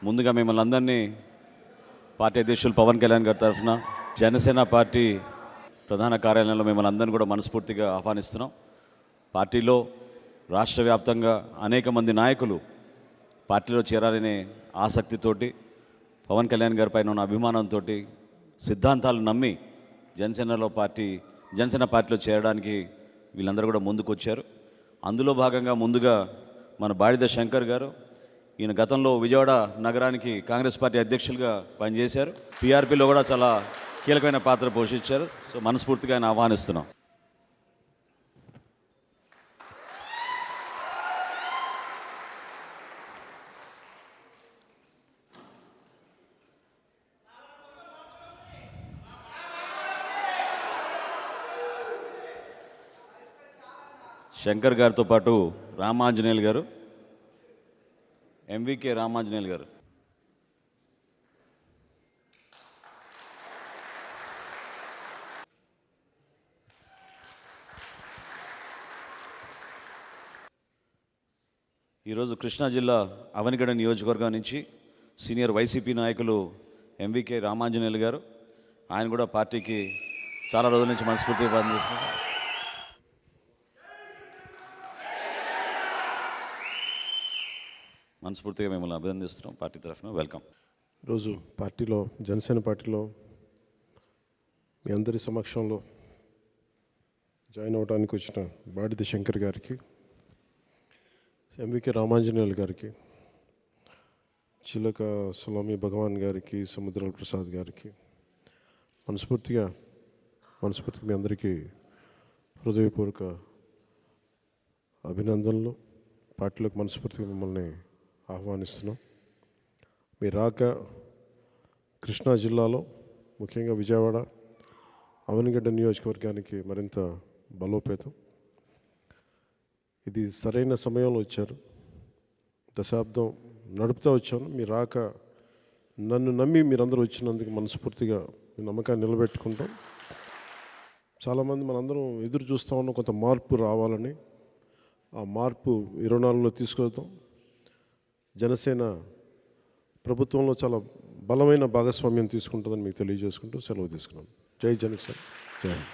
ముందుగా మిమ్మల్ని అందరినీ పార్టీ అధ్యక్షులు పవన్ కళ్యాణ్ గారి తరఫున జనసేన పార్టీ ప్రధాన కార్యాలయంలో మిమ్మల్ని అందరినీ కూడా మనస్ఫూర్తిగా ఆహ్వానిస్తున్నాం. పార్టీలో రాష్ట్ర వ్యాప్తంగా అనేక మంది నాయకులు పార్టీలో చేరాలనే ఆసక్తితోటి పవన్ కళ్యాణ్ గారి పైన ఉన్న అభిమానంతో సిద్ధాంతాలు నమ్మి జనసేన పార్టీలో చేరడానికి వీళ్ళందరూ కూడా ముందుకు వచ్చారు. అందులో భాగంగా ముందుగా మన బాడిద శంకర్ గారు, ఈయన గతంలో విజయవాడ నగరానికి కాంగ్రెస్ పార్టీ అధ్యక్షులుగా పనిచేశారు. పీఆర్పీలో కూడా చాలా కీలకమైన పాత్ర పోషించారు. సో మనస్ఫూర్తిగా ఆయన ఆహ్వానిస్తున్నాం. శంకర్ గారితో పాటు రామాంజనేయులు గారు, ఎంవికే రామాంజనేయులు గారు. ఈరోజు కృష్ణా జిల్లా అవనిగడ నియోజకవర్గం నుంచి సీనియర్ వైసీపీ నాయకులు ఎంవికే రామాంజనేయులు గారు, ఆయన కూడా పార్టీకి చాలా రోజుల నుంచి మనస్ఫూర్తిగా పనిచేస్తున్నారు. మనస్ఫూర్తిగా మిమ్మల్ని అభినందిస్తున్నాం పార్టీ తరఫున. వెల్కమ్. ఈరోజు పార్టీలో జనసేన పార్టీలో మీ అందరి సమక్షంలో జాయిన్ అవ్వడానికి వచ్చిన బాడిద శంకర్ గారికి, ఎంవికే రామాంజనేయులు గారికి, చిలక సులామి భగవాన్ గారికి, సముద్రాల ప్రసాద్ గారికి మనస్ఫూర్తిగా మీ అందరికీ హృదయపూర్వక అభినందనలు. పార్టీలోకి మనస్ఫూర్తిగా మిమ్మల్ని ఆహ్వానిస్తున్నాం. మీ రాక కృష్ణా జిల్లాలో ముఖ్యంగా విజయవాడ అవనిగడ్డ నియోజకవర్గానికి మరింత బలోపేతం. ఇది సరైన సమయంలో వచ్చారు. దశాబ్దం నడుపుతూ వచ్చాను. మీ రాక నన్ను నమ్మి మీరందరూ వచ్చినందుకు మనస్ఫూర్తిగా మీ నమ్మకాన్ని నిలబెట్టుకుంటాం. చాలామంది మనందరం ఎదురు చూస్తూ ఉన్నాం కొంత మార్పు రావాలని. ఆ మార్పు 24లో తీసుకొద్దాం. జనసేన ప్రభుత్వంలో చాలా బలమైన భాగస్వామ్యం తీసుకుంటుందని మీకు తెలియజేసుకుంటూ సెలవు తీసుకున్నాను. జై జనసేన, జై హింద్.